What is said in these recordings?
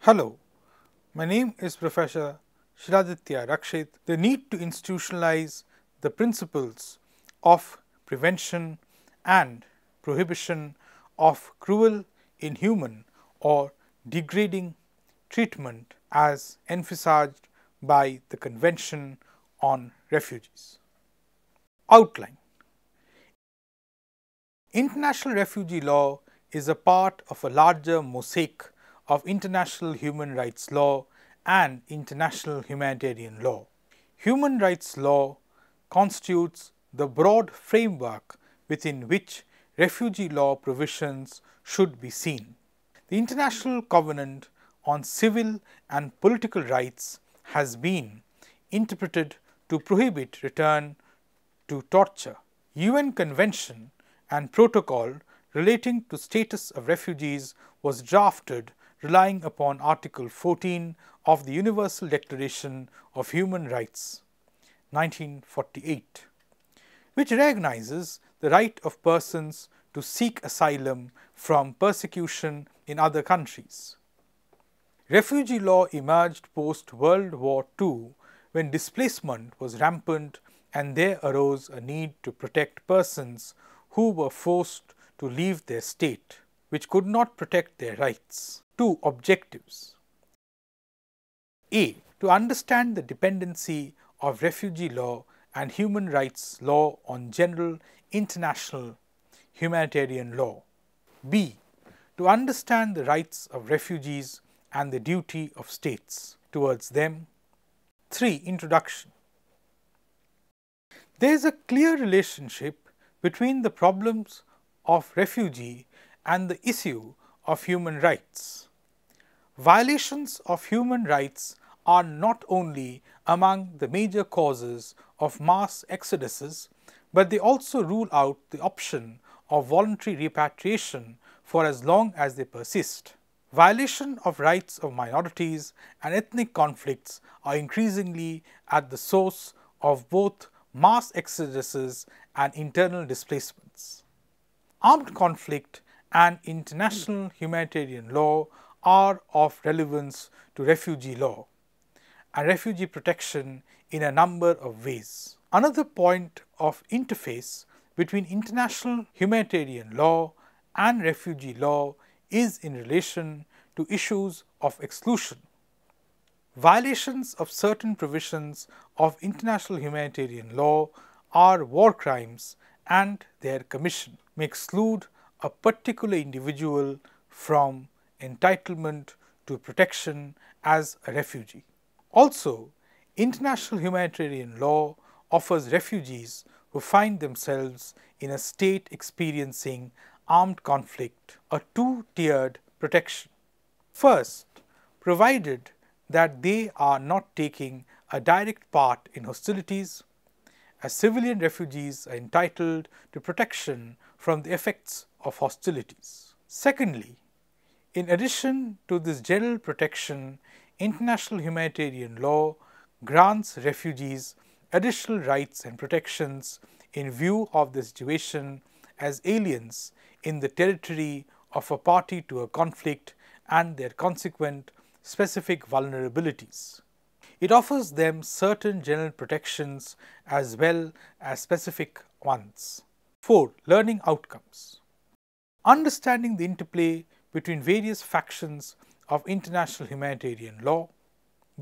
Hello, my name is Professor Shiraditya Rakshit. The need to institutionalize the principles of prevention and prohibition of cruel, inhuman or degrading treatment as envisaged by the Convention on Refugees. Outline: International refugee law is a part of a larger mosaic of international human rights law and international humanitarian law. Human rights law constitutes the broad framework within which refugee law provisions should be seen. The International Covenant on Civil and Political Rights has been interpreted to prohibit return to torture. UN Convention and Protocol relating to status of refugees was drafted relying upon Article 14 of the Universal Declaration of Human Rights, 1948, which recognizes the right of persons to seek asylum from persecution in other countries. Refugee law emerged post-World War II when displacement was rampant and there arose a need to protect persons who were forced to leave their state, which could not protect their rights. Two objectives: A. To understand the dependency of refugee law and human rights law on general international humanitarian law. B. To understand the rights of refugees and the duty of states towards them. 3. Introduction. There is a clear relationship between the problems of refugee and the issue of human rights. Violations of human rights are not only among the major causes of mass exoduses, but they also rule out the option of voluntary repatriation for as long as they persist. Violation of rights of minorities and ethnic conflicts are increasingly at the source of both mass exoduses and internal displacements. Armed conflict and international humanitarian law are of relevance to refugee law and refugee protection in a number of ways. Another point of interface between international humanitarian law and refugee law is in relation to issues of exclusion. Violations of certain provisions of international humanitarian law are war crimes, and their commission may exclude a particular individual from entitlement to protection as a refugee. Also, international humanitarian law offers refugees who find themselves in a state experiencing armed conflict a two-tiered protection. First, provided that they are not taking a direct part in hostilities, as civilian refugees are entitled to protection from the effects of hostilities. Secondly, in addition to this general protection, international humanitarian law grants refugees additional rights and protections in view of the situation as aliens in the territory of a party to a conflict and their consequent specific vulnerabilities. It offers them certain general protections as well as specific ones. 4. Learning outcomes. Understanding the interplay between various factions of international humanitarian law,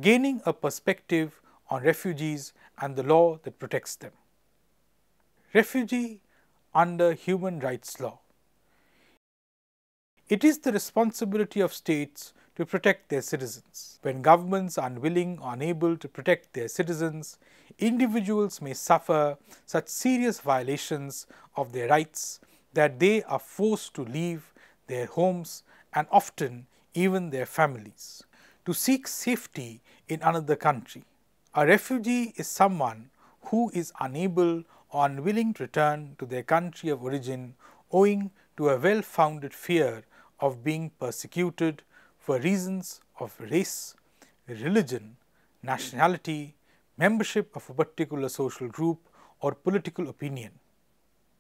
gaining a perspective on refugees and the law that protects them. Refugee under human rights law. It is the responsibility of states to protect their citizens. When governments are unwilling or unable to protect their citizens, individuals may suffer such serious violations of their rights that they are forced to leave their homes and often even their families to seek safety in another country. A refugee is someone who is unable or unwilling to return to their country of origin owing to a well-founded fear of being persecuted for reasons of race, religion, nationality, membership of a particular social group, or political opinion.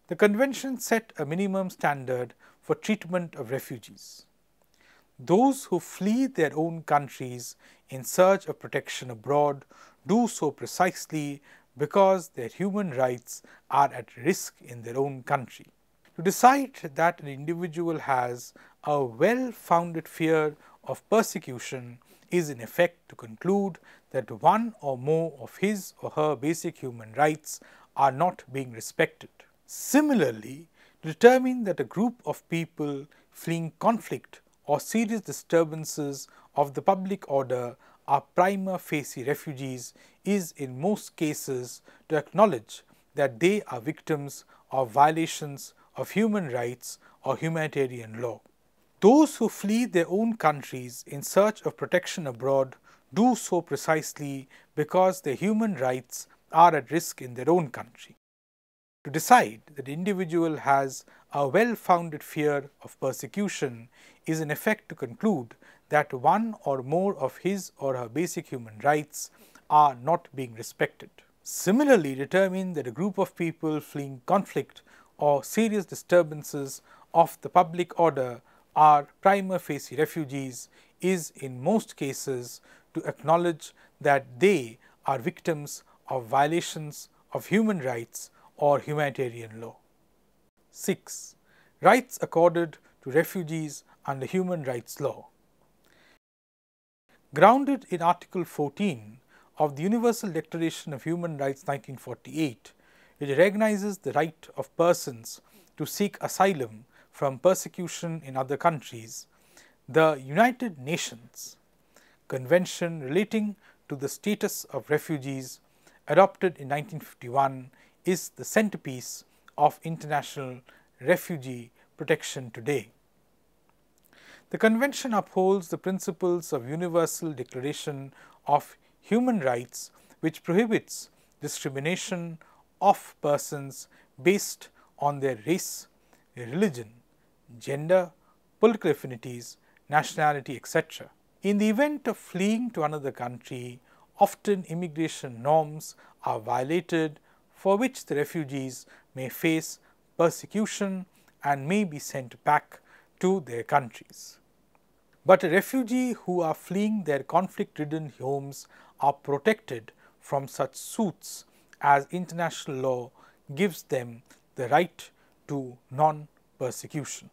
The Convention set a minimum standard for treatment of refugees. Those who flee their own countries in search of protection abroad do so precisely because their human rights are at risk in their own country. To decide that an individual has a well-founded fear of persecution is in effect to conclude that one or more of his or her basic human rights are not being respected. Similarly, to determine that a group of people fleeing conflict or serious disturbances of the public order are prima facie refugees is in most cases to acknowledge that they are victims of violations of human rights or humanitarian law. Those who flee their own countries in search of protection abroad do so precisely because their human rights are at risk in their own country. To decide that the individual has a well-founded fear of persecution is in effect to conclude that one or more of his or her basic human rights are not being respected. Similarly, determine that a group of people fleeing conflict or serious disturbances of the public order are prima facie refugees is in most cases to acknowledge that they are victims of violations of human rights or humanitarian law. 6. Rights accorded to refugees under human rights law. Grounded in Article 14 of the Universal Declaration of Human Rights 1948, which recognizes the right of persons to seek asylum from persecution in other countries, the United Nations Convention relating to the status of refugees, adopted in 1951, is the centerpiece of international refugee protection today. The Convention upholds the principles of Universal Declaration of Human Rights, which prohibits discrimination of persons based on their race, religion, gender, political affinities, nationality, etc. In the event of fleeing to another country, often immigration norms are violated, for which the refugees may face persecution and may be sent back to their countries. But a refugee who are fleeing their conflict-ridden homes are protected from such suits as international law gives them the right to non-persecution.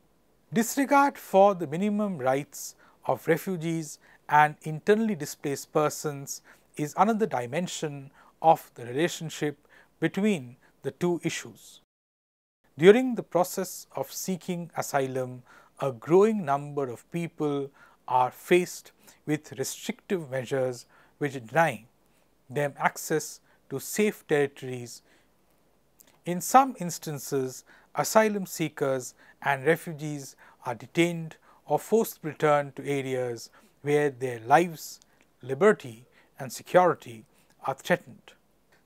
Disregard for the minimum rights of refugees and internally displaced persons is another dimension of the relationship between the two issues. During the process of seeking asylum, a growing number of people are faced with restrictive measures which deny them access to safe territories. In some instances, asylum seekers and refugees are detained or forced to return to areas where their lives, liberty and security are threatened.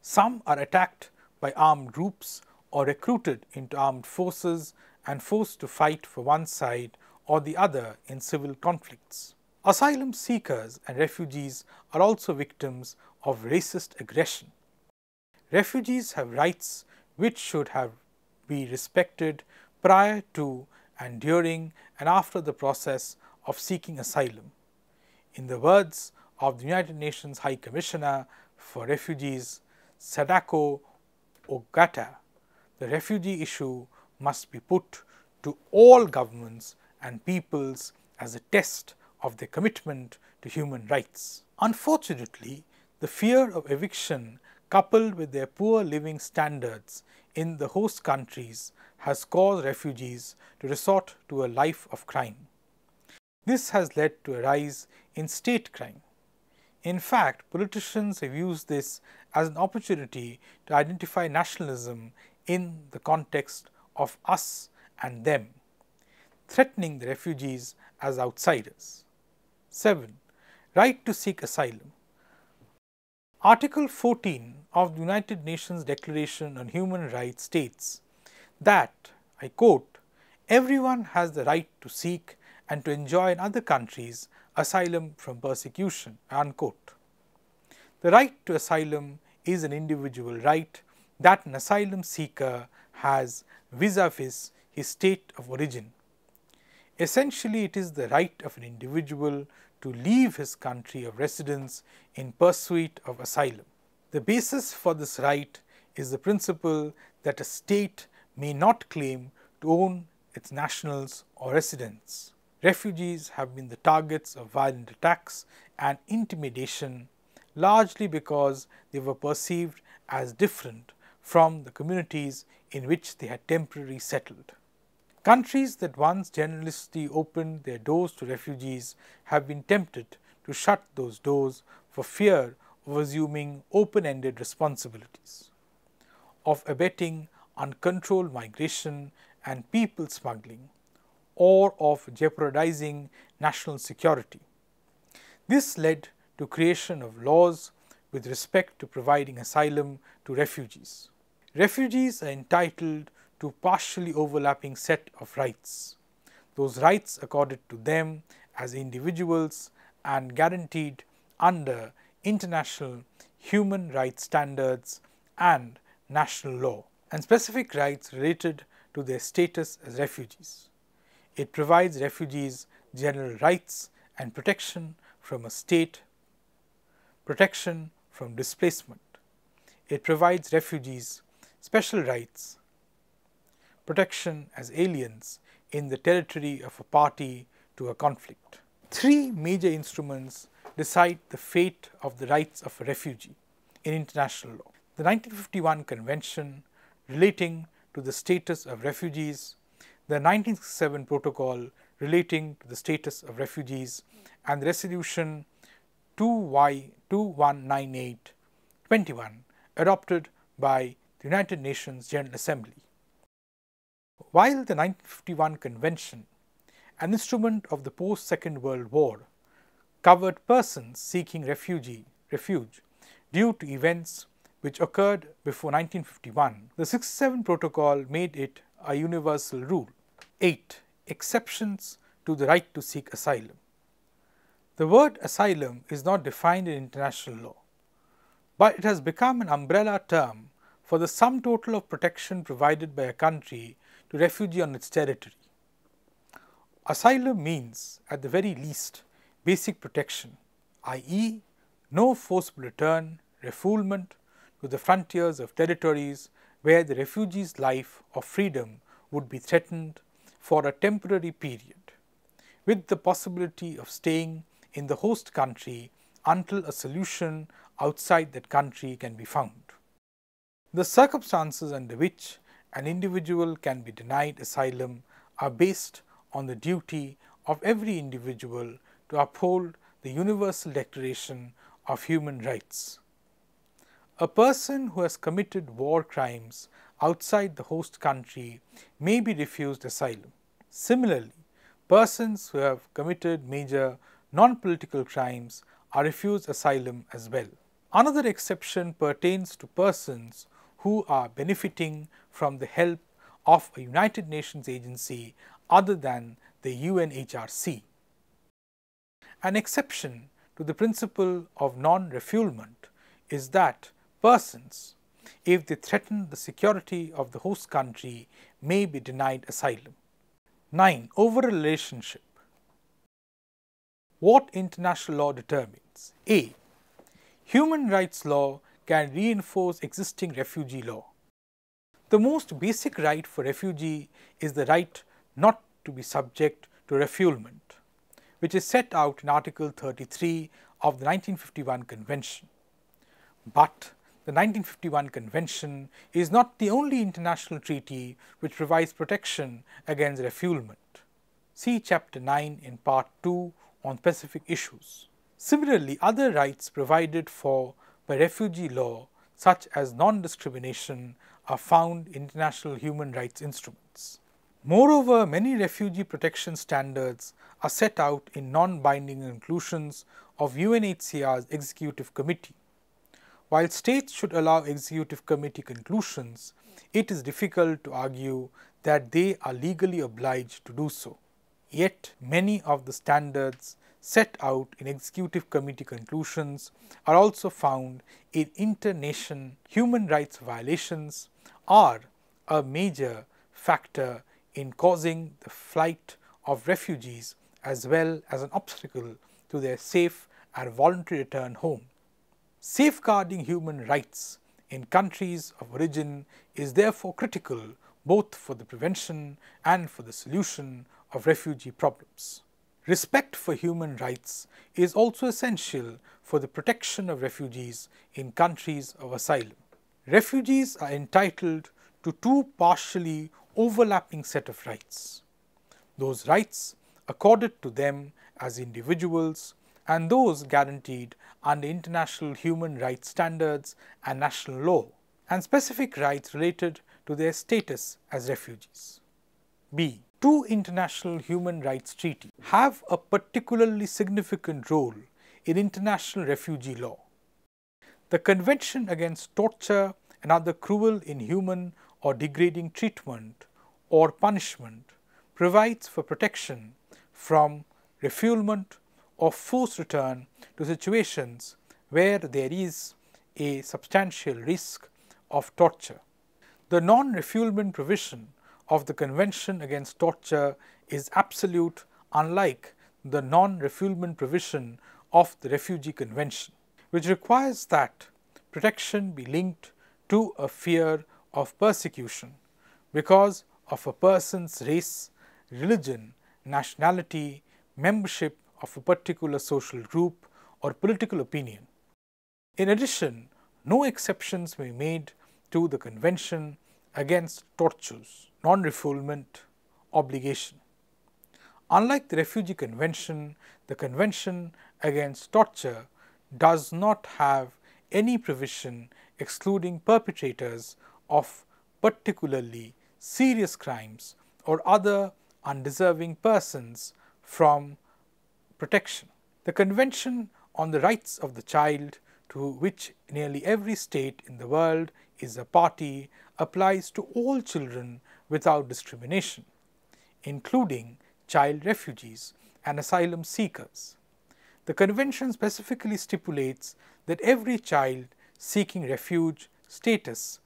Some are attacked by armed groups or recruited into armed forces and forced to fight for one side or the other in civil conflicts. Asylum seekers and refugees are also victims of racist aggression. Refugees have rights which should be respected prior to and during and after the process of seeking asylum. In the words of the United Nations High Commissioner for Refugees, Sadako Ogata, the refugee issue must be put to all governments and peoples as a test of their commitment to human rights. Unfortunately, the fear of eviction coupled with their poor living standards in the host countries has caused refugees to resort to a life of crime. This has led to a rise in state crime. In fact, politicians have used this as an opportunity to identify nationalism in the context of us and them, threatening the refugees as outsiders. 7. Right to seek asylum. Article 14 of the United Nations Declaration on Human Rights states that, I quote, "Everyone has the right to seek and to enjoy in other countries asylum from persecution," unquote. The right to asylum is an individual right that an asylum seeker has vis-a-vis his state of origin. Essentially, it is the right of an individual to leave his country of residence in pursuit of asylum. The basis for this right is the principle that a state may not claim to own its nationals or residents. Refugees have been the targets of violent attacks and intimidation largely because they were perceived as different from the communities in which they had temporarily settled. Countries that once generously opened their doors to refugees have been tempted to shut those doors for fear of assuming open-ended responsibilities, of abetting uncontrolled migration and people smuggling, or of jeopardizing national security. This led to creation of laws with respect to providing asylum to refugees. Refugees are entitled to partially overlapping set of rights. Those rights accorded to them as individuals and guaranteed under international human rights standards and national law, and specific rights related to their status as refugees. It provides refugees general rights and protection from a state, protection from displacement. It provides refugees special rights, protection as aliens in the territory of a party to a conflict. Three major instruments decide the fate of the rights of a refugee in international law: the 1951 Convention relating to the status of refugees, the 1967 Protocol relating to the status of refugees, and the Resolution 2198/21 adopted by the United Nations General Assembly. While the 1951 Convention, an instrument of the post-Second World War, covered persons seeking refuge due to events which occurred before 1951, the 67 Protocol made it a universal rule. 8. Exceptions to the right to seek asylum. The word asylum is not defined in international law, but it has become an umbrella term for the sum total of protection provided by a country to refugee on its territory. Asylum means, at the very least, basic protection, i.e., no forcible return, refoulement to the frontiers of territories where the refugee's life or freedom would be threatened for a temporary period, with the possibility of staying in the host country until a solution outside that country can be found. The circumstances under which an individual can be denied asylum are based on the duty of every individual to uphold the Universal Declaration of Human Rights. A person who has committed war crimes outside the host country may be refused asylum. Similarly, persons who have committed major non-political crimes are refused asylum as well. Another exception pertains to persons who are benefiting from the help of a United Nations agency other than the UNHRC. An exception to the principle of non-refoulement is that persons, if they threaten the security of the host country, may be denied asylum. 9. Over a relationship. What international law determines? A. Human rights law can reinforce existing refugee law. The most basic right for refugee is the right not to be subject to refoulement, which is set out in Article 33 of the 1951 Convention. But the 1951 Convention is not the only international treaty which provides protection against refoulement. See Chapter 9 in Part 2 on specific issues. Similarly, other rights provided for by refugee law, such as non-discrimination, are found in international human rights instruments. Moreover, many refugee protection standards are set out in non-binding conclusions of UNHCR's Executive Committee. While states should allow Executive Committee conclusions, it is difficult to argue that they are legally obliged to do so. Yet, many of the standards set out in Executive Committee conclusions are also found in inter-nation human rights violations, are a major factor in causing the flight of refugees as well as an obstacle to their safe and voluntary return home. Safeguarding human rights in countries of origin is therefore critical both for the prevention and for the solution of refugee problems. Respect for human rights is also essential for the protection of refugees in countries of asylum. Refugees are entitled to two partially overlapping set of rights: those rights accorded to them as individuals and those guaranteed under international human rights standards and national law, and specific rights related to their status as refugees. B. Two international human rights treaties have a particularly significant role in international refugee law. The Convention Against Torture and Other Cruel, Inhuman or Degrading Treatment or Punishment provides for protection from refoulement or forced return to situations where there is a substantial risk of torture. The non-refoulement provision of the Convention Against Torture is absolute, unlike the non-refoulement provision of the Refugee Convention, which requires that protection be linked to a fear of persecution because of a person's race, religion, nationality, membership of a particular social group, or political opinion. In addition, no exceptions may be made to the Convention Against Torture's non-refoulement obligation. Unlike the Refugee Convention, the Convention Against Torture does not have any provision excluding perpetrators of particularly serious crimes or other undeserving persons from protection. The Convention on the Rights of the Child, to which nearly every state in the world is a party, applies to all children without discrimination, including child refugees and asylum seekers. The Convention specifically stipulates that every child seeking refuge status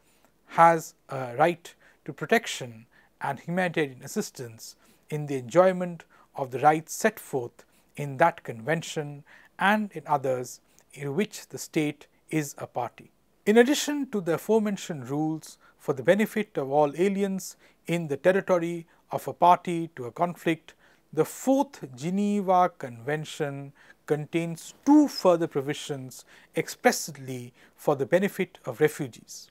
has a right to protection and humanitarian assistance in the enjoyment of the rights set forth in that convention and in others in which the state is a party. In addition to the aforementioned rules for the benefit of all aliens in the territory of a party to a conflict, the Fourth Geneva Convention contains two further provisions expressly for the benefit of refugees.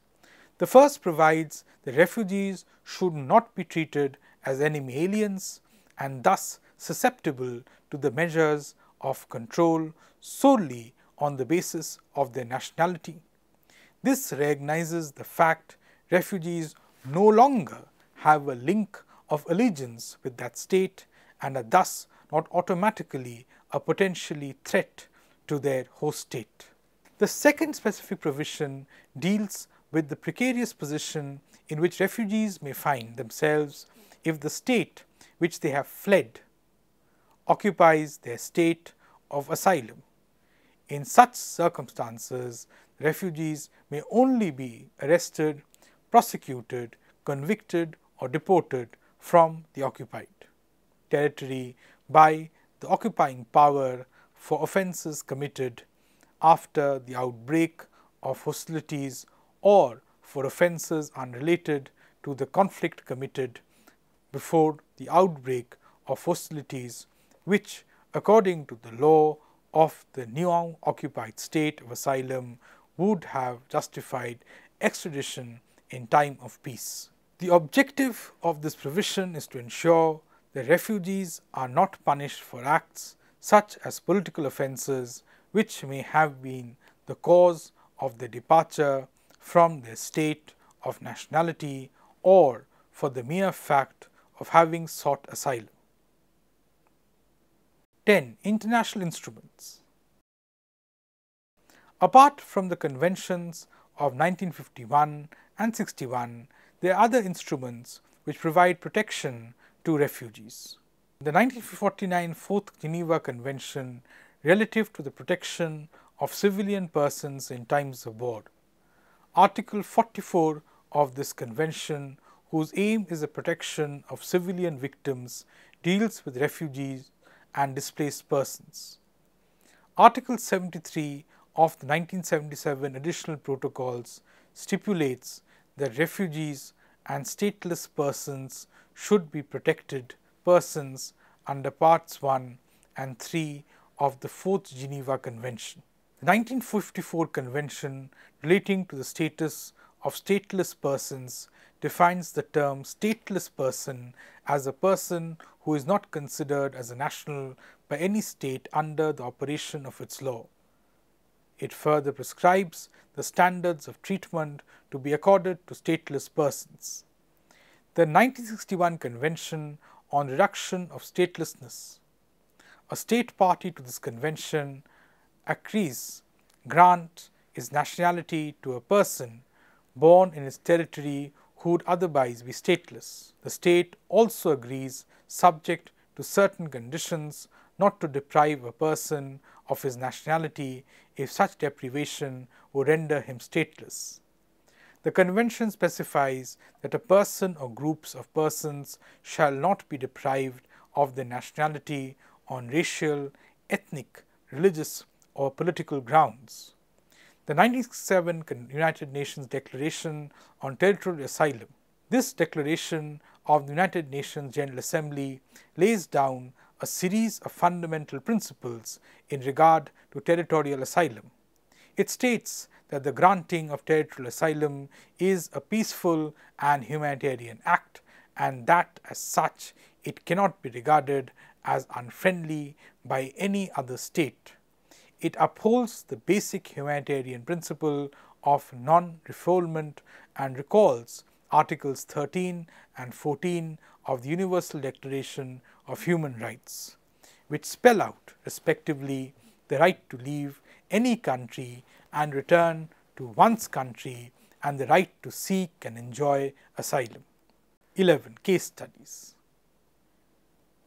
The first provides that refugees should not be treated as enemy aliens and thus susceptible to the measures of control solely on the basis of their nationality. This recognizes the fact refugees no longer have a link of allegiance with that state and are thus not automatically a potentially threat to their host state. The second specific provision deals with the precarious position in which refugees may find themselves if the state which they have fled occupies their state of asylum. In such circumstances, refugees may only be arrested, prosecuted, convicted or deported from the occupied territory by the occupying power for offences committed after the outbreak of hostilities or for offences unrelated to the conflict committed before the outbreak of hostilities, which, according to the law of the new occupied state of asylum, would have justified extradition in time of peace. The objective of this provision is to ensure that refugees are not punished for acts such as political offences which may have been the cause of their departure from their state of nationality or for the mere fact of having sought asylum. 10. International instruments. Apart from the conventions of 1951 and 61, there are other instruments which provide protection to refugees. The 1949 Fourth Geneva Convention relative to the protection of civilian persons in times of war. Article 44 of this convention, whose aim is the protection of civilian victims, deals with refugees and displaced persons. Article 73 of the 1977 Additional Protocols stipulates that refugees and stateless persons should be protected persons under Parts 1 and 3 of the 4th Geneva Convention. The 1954 Convention relating to the status of stateless persons defines the term stateless person as a person who is not considered as a national by any state under the operation of its law. It further prescribes the standards of treatment to be accorded to stateless persons. The 1961 Convention on Reduction of Statelessness. A state party to this convention agrees grant its nationality to a person born in its territory who would otherwise be stateless. The state also agrees, subject to certain conditions, not to deprive a person of his nationality if such deprivation would render him stateless. The convention specifies that a person or groups of persons shall not be deprived of their nationality on racial, ethnic, religious, or political grounds. The 1967 United Nations Declaration on Territorial Asylum. This declaration of the United Nations General Assembly lays down a series of fundamental principles in regard to territorial asylum. It states that the granting of territorial asylum is a peaceful and humanitarian act, and that as such it cannot be regarded as unfriendly by any other state. It upholds the basic humanitarian principle of non-refoulement and recalls Articles 13 and 14 of the Universal Declaration of Human Rights, which spell out respectively the right to leave any country and return to one's country and the right to seek and enjoy asylum. 11. Case studies.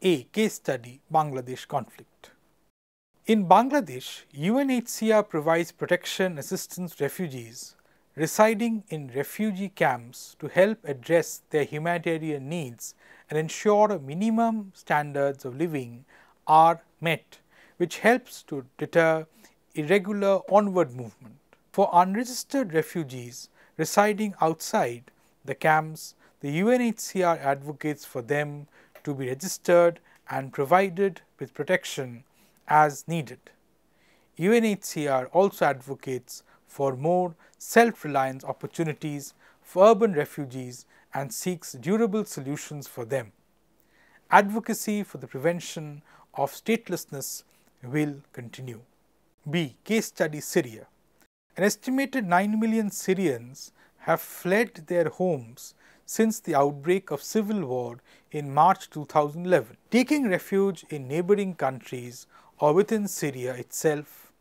A. Case study: Bangladesh conflict. In Bangladesh, UNHCR provides protection assistance to refugees residing in refugee camps to help address their humanitarian needs and ensure minimum standards of living are met, which helps to deter irregular onward movement. For unregistered refugees residing outside the camps, the UNHCR advocates for them to be registered and provided with protection as needed. UNHCR also advocates for more self-reliance opportunities for urban refugees and seeks durable solutions for them. Advocacy for the prevention of statelessness will continue. B. Case study: Syria. An estimated 9 million Syrians have fled their homes since the outbreak of civil war in March 2011, taking refuge in neighboring countries or within Syria itself.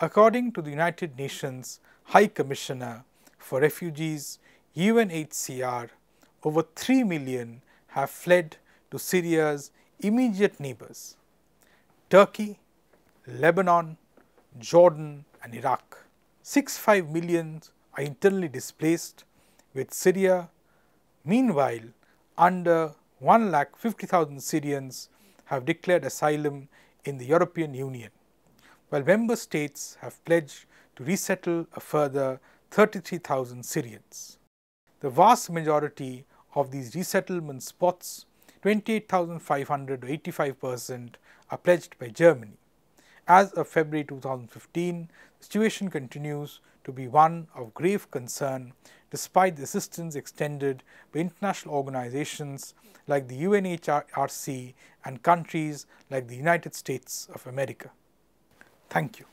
According to the United Nations High Commissioner for Refugees, UNHCR, over 3 million have fled to Syria's immediate neighbors: Turkey, Lebanon, Jordan, and Iraq. 6.5 million are internally displaced, with Syria, meanwhile, under 150,000 Syrians have declared asylum in the European Union, while member states have pledged to resettle a further 33,000 Syrians. The vast majority of these resettlement spots, 28,500 to 85%, are pledged by Germany. As of February 2015, the situation continues to be one of grave concern despite the assistance extended by international organizations like the UNHRC and countries like the United States of America. Thank you.